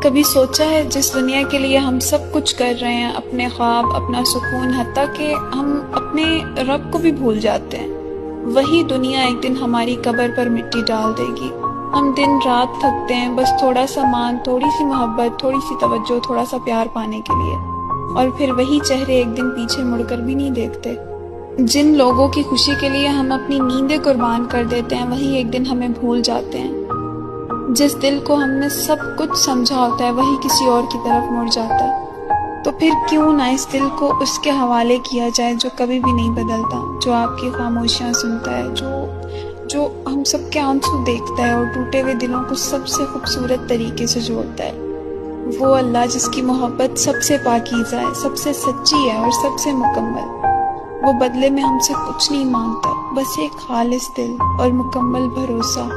کبھی سوچا ہے جس دنیا کے لیے ہم سب کچھ کر رہے ہیں، اپنے خواب، اپنا سکون، حتیٰ کہ ہم اپنے رب کو بھی بھول جاتے ہیں، وہی دنیا ایک دن ہماری قبر پر مٹی ڈال دے گی۔ ہم دن رات تھکتے ہیں بس تھوڑا سا مان، تھوڑی سی محبت، تھوڑی سی توجہ، تھوڑا سا پیار پانے کے لیے، اور پھر وہی چہرے ایک دن پیچھے مڑ کر بھی نہیں دیکھتے۔ جن لوگوں کی خوشی کے لیے ہم اپنی نیندیں قربان کر دیتے ہیں، وہی ایک دن ہمیں بھول جاتے ہیں۔ جس دل کو ہم نے سب کچھ سمجھا ہوتا ہے، وہی کسی اور کی طرف مڑ جاتا ہے۔ تو پھر کیوں نہ اس دل کو اس کے حوالے کیا جائے جو کبھی بھی نہیں بدلتا، جو آپ کی خاموشیاں سنتا ہے، جو ہم سب کے آنسو دیکھتا ہے اور ٹوٹے ہوئے دلوں کو سب سے خوبصورت طریقے سے جوڑتا ہے۔ وہ اللہ جس کی محبت سب سے پاکیزہ ہے، سب سے سچی ہے اور سب سے مکمل۔ وہ بدلے میں ہم سے کچھ نہیں مانگتا، بس ایک خالص دل اور مکمل بھروسہ۔